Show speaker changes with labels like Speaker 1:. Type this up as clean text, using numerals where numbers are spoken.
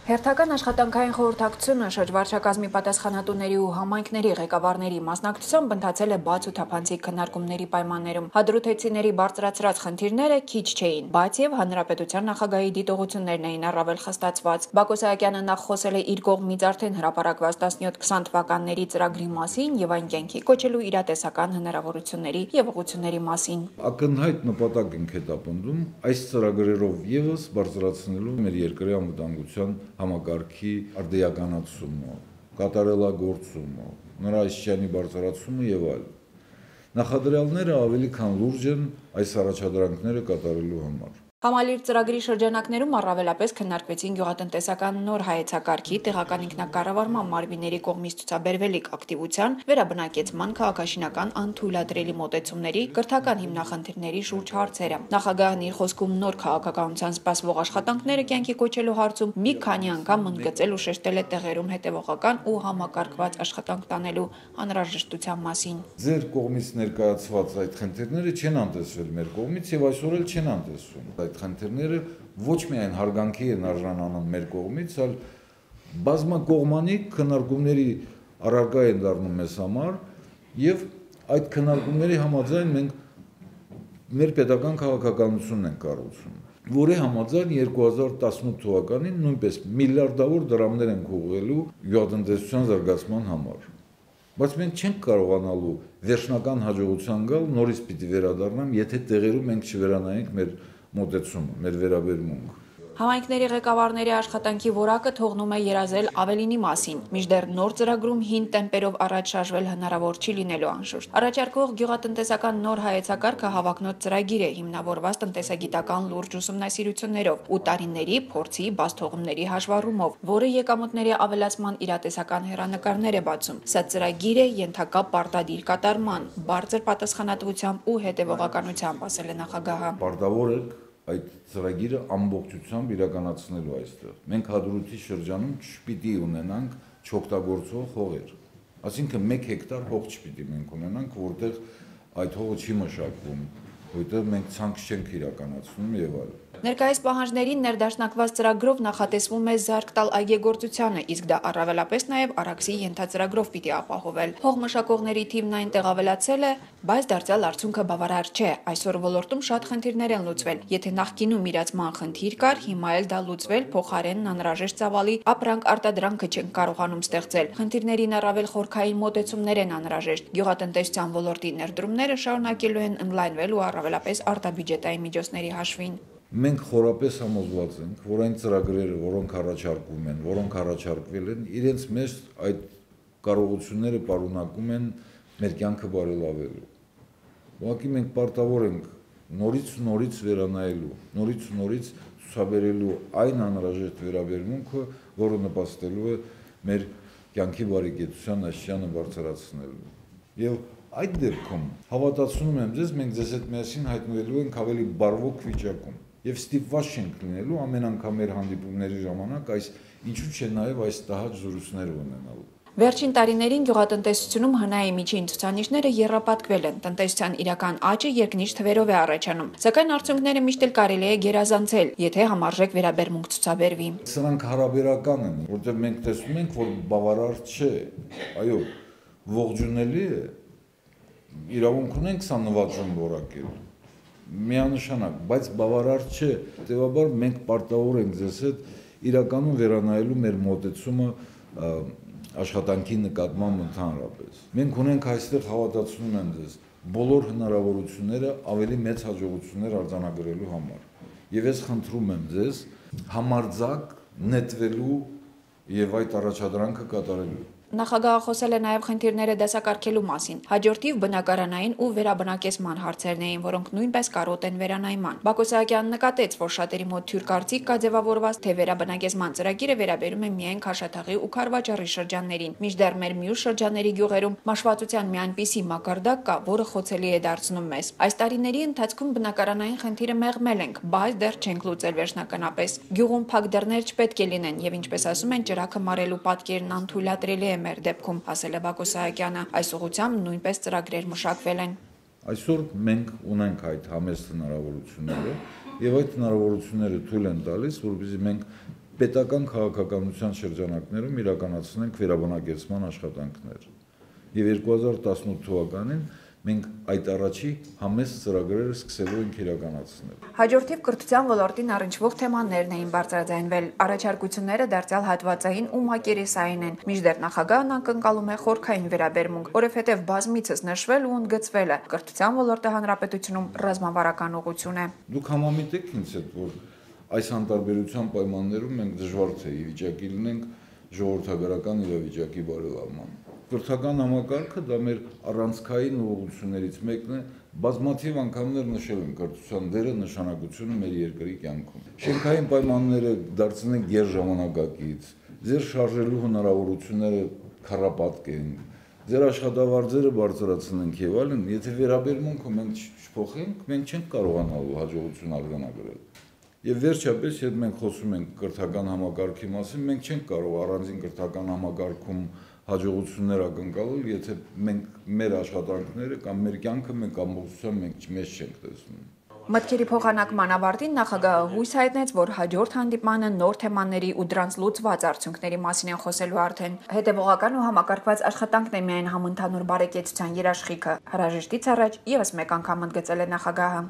Speaker 1: Հերթական աշխատանքային խորհրդակցությունը շրջվարչակազմի պատասխանատուների ու համայնքների ղեկավարների մասնակցությամբ ընթացել է բաց ու թափանցիկ քննարկումների պայմաններում։ Հադրութեցիների բարձրացրած խնդիրները քիչ չէին, բայց եւ Հանրապետության նախագահի դիտողություններն էին առավել խստացված։ Բako Sahakyan-ը նախ խոսել է իր կողմից արդեն հրապարակված 17-20 թվականների ծրագրի մասին եւ այն կյանքի կոչելու իրատեսական հնարավորությունների եւ ուղղությունների մասին։
Speaker 2: Ակնհայտ նպատակ ենք հետապնդում այս ծրագրերով եւս բարձրացնելու մեր երկրի անվտանգության համակարգի արդիականացումը, կատարելագործումը, նրա շրջանի բարձրացումը եւ այլն։ Նախադրյալները ավելի քան լուրջ են այս առաջադրանքները կատարելու համար։
Speaker 1: Համալիր ծրագրի շրջանակներում առավելապես քննարկվեցին գյուղատնտեսական նոր հայեցակարգի, տեղական ինքնակառավարման մարմինների կողմից ցուցաբերվելիք ակտիվության, վերաբնակեցման քաղաքաշինական անթույլատրելի մոտեցումների, կրթական հիմնախնդիրների շուրջ հարցերը։ Նախագահն իր խոսքում նոր քաղաքականության սպասվող աշխատանքները կյանքի կոչելու հարցում մի քանի անգամ ընդգծել ու շեշտել է տեղերում հետևողական ու համակարգված աշխատանք տանելու անհրաժեշտության մասին։
Speaker 2: Ձեր կողմից ներկայացված այդ խնդիրները չեն անտեսվել մեր կողմից եւ այսօր էլ չեն անտեսվում։ Այդ խնդիրները ոչ միայն հարգանքի են արժանանում մեր կողմից, այլ բազմակողմանի քննարկումների առարկա են դառնում մեզ համար եւ այդ քննարկումների համաձայն մենք մեր պետական քաղաքականությունն ենք կառուցում, որի համաձայն 2018 թվականին նույնպես միլիարդավոր դրամներ են ուղղելու գյուղատնտեսության զարգացման համար։ Բայց մենք չենք կարողանալու վերջնական հաջողության գալ, նորից պիտի վերադառնամ, եթե տեղերում մենք չվերանայենք մեր մոտեցումը, մեր վերաբերմունքը։
Speaker 1: Համայնքների ղեկավարների աշխատանքի որակը թողնում է երազել ավելինի մասին, մինչդեռ նոր ծրագրում հին տեմպերով առաջ շարժվել հնարավոր չի լինելու անշուշտ։ Առաջարկվող գյուղատնտեսական նոր հայեցակարգը հավակնոտ ծրագիր է, հիմնավորված տնտեսագիտական լուրջ ուսումնասիրություններով ու տարիների փորձի բացթողումների հաշվառումով, որը եկամուտների ավելացման իրատեսական հեռանկարներ է բացում։ Սա ծրագիր է ենթակա պարտադիր կատարման, բարձր պատասխանատվությամբ ու հետևողականությամբ, ասել է նախագահը։
Speaker 2: Պարտավոր է այդ ծրագիրը ամբողջությամբ իրականացնելու այստեղ։ Մենք Հադրութի շրջանում չպիտի ունենանք չօգտագործվող հողեր։ Այսինքն 1 հեկտար հող չպիտի մենք ունենանք, որտեղ այդ հողը չի մշակվում, որտեղ մենք ցանց չենք իրականացնում եւ այլն։
Speaker 1: Ներկայիս պահանջներին ներդաշնակված ծրագրով նախատեսվում է զարգ տալ այգեգործությանը, իսկ դա առավելապես նաև Արաքսի ենթածրագրով պիտի ապահովել։ Հող մշակողների թիվն այնտեղ ավելացել է, բայց դարձյալ արդյունքը բավարար չէ։ Այսօր ոլորտում շատ խնդիրներ են լուծվել։ Եթե նախկինում իրացման խնդիր կար, հիմա էլ դա լուծվել, փոխարենն անհրաժեշտ ծավալի ապրանք արտադրանքը չեն կարողանում ստեղծել։ Խնդիրներին առավել խորքային մոտեցումներ են անհրաժեշտ։ Գյուղատնտեսության ոլորտի ներդրումները շարունակելու են ընդլայնվել ու առավելապես արտաբյուջետային միջոցների հաշվին։
Speaker 2: Մենք խորապես համոզված ենք, որ այն ծրագրերը, որոնք առաջարկվում են, որոնք առաջարկվել են, իրենց մեջ այդ կարողությունները պարունակում են մեր կյանքը բարելավելու։ Ուղղակի մենք պարտավոր ենք նորից վերանայելու, նորից ցուցաբերելու այն անհրաժեշտ վերաբերմունքը, որը նպաստելու է մեր կյանքի բարեկեցության աշխարհը բարձրացնելու։ Եվ այդ դեպքում հավատացնում եմ ձեզ, մենք ձեզ հետ միասին հայտնվելու ենք ավելի բարվոք վիճակում։ Եվ ստիպված չենք լինելու ամեն անգամ մեր հանդիպումների ժամանակ այս ինչու՞ չէ նաև այս տհաճ զրույցները ունենալու։
Speaker 1: Վերջին տարիներին գյուղատնտեսությունում հնայի միջին ցուցանիշները եռապատկվել են, տնտեսության իրական աճը երկնիշ թվերով է առաջանում, սակայն արդյունքները միշտ էլ կարելի է գերազանցել, եթե համարժեք վերաբերմունք ցուցաբերվի։
Speaker 2: Սրանք հարաբերական են, որտեղ մենք տեսնում ենք, որ բավարար չէ, այո, ողջունելի է, իրավունք ունենք սա նվաճում որակել, միանշանակ, բայց բավարար չէ, հետևաբար մենք պարտավոր ենք ձեզ հետ իրականում վերանայելու մեր մոտեցումը աշխատանքի նկատմամբ ընդհանրապես։ Մենք ունենք այստեղ, հավատացնում եմ ձեզ, բոլոր հնարավորությունները ավելի մեծ հաջողություններ արձանագրելու համար։ Եվ ես խնդրում եմ ձեզ համարձակ նետվելու եւ այդ առաջադրանքը կատարելու։
Speaker 1: Նախագահը խոսել է նաև խնդիրները դասակարգելու մասին։ Հաջորդիվ բնակարանային ու վերաբնակեցման հարցերն էին, որոնք նույնպես կարոտ են վերանայման։ Bako Sahakyan նկատեց, որ շատերի մոտ թյուր կարծիք կա ձևավորված, թե վերաբնակեցման ծրագիրը վերաբերում է միայն Քաշաթաղի ու Քարվաճառի շրջաններին, մինչդեռ մեր մյուս շրջանների գյուղերում մաշվածության մի այնպիսի մակարդակ կա, որը խոցելի է դարձնում մեզ։ Այս տարիների ընթացքում բնակարանային խնդիրը մեղմել ենք, բայց դեռ չենք լուծել վերջնականապես։ Գյուղում փակ դռներ չպետք է լինեն եւ ինչպես ասում են, ճրագը մարելու պատկերն անթույլատրելի է մեր դեպքում, ասել է Bako Sahakyan-ը, այս ուղղությամբ նույնպես ծրագրեր մշակվել են։
Speaker 2: Այսօր մենք ունենք այդ համեստ հնարավորությունները եւ այդ հնարավորությունները թույլ են տալիս, որպեսզի մենք պետական քաղաքականության շրջանակներում իրականացնենք վերաբնակեցման աշխատանքներ։ Եվ 2018 թվականին մենք այդ առաջի համեստ ծրագրերը սկսելու ենք իրականացնել։
Speaker 1: Հաջորդիվ կրթության ոլորտին առնչվող թեմաներն էին բարձրաձայնվել։ Առաջարկությունները դարձյալ հատվածային ու մակերեսային են։ Մինչդեռ նախագահն ակնկալում է խորքային վերաբերմունք, որովհետև բազմիցս նշվել ու ընդգծվել է կրթության ոլորտը հանրապետությունում ռազմավարական ուղղություն է։
Speaker 2: Դուք համամիտեք ինձ հետ, որ այս անտարբերության պայմաններում մենք դժվար թե ի վիճակի լինենք ժողովրդագրական իրավիճակի բարելավման։ Կրթական համակարգը դա մեր առանցքային ուղղություններից մեկն է, բազմաթիվ անգամներ նշել են կրթության դերը նշանակությունը մեր երկրի կյանքում։ Շենքային պայմանները դարձնենք գերժամանակակից, ձեր շարժելու հնարավորությունները քառապատկ են, ձեր աշխատավարձերը բարձրացնենք եւ այլն, եթե վերաբերմունքը մենք չփոխենք, մենք չենք կարողանալու հաջողություն արձանագրել։ Եվ վերջապես, եթե մենք խոսում ենք կրթական համակարգի մասին, մենք չենք կարող առանձին կրթական համակարգում հաջողություններ ակնկալել, եթե մենք մեր աշխատանքները կամ մեր կյանքը մենք ամբողջությամբ մենք մեզ չենք տեսնում։
Speaker 1: Մտքերի փոխանակման ավարտին նախագահը հույս հայտնեց, որ հաջորդ հանդիպմանը նոր թեմաների ու դրանց լուծված արդյունքների մասին են խոսելու արդեն։ Հետևողական ու համակարգված աշխատանքն է միայն համընդհանուր բարեկեցության երաշխիքը։ Հրաժեշտից առաջ եւս մեկ անգամ ընդգծել է նախագահը։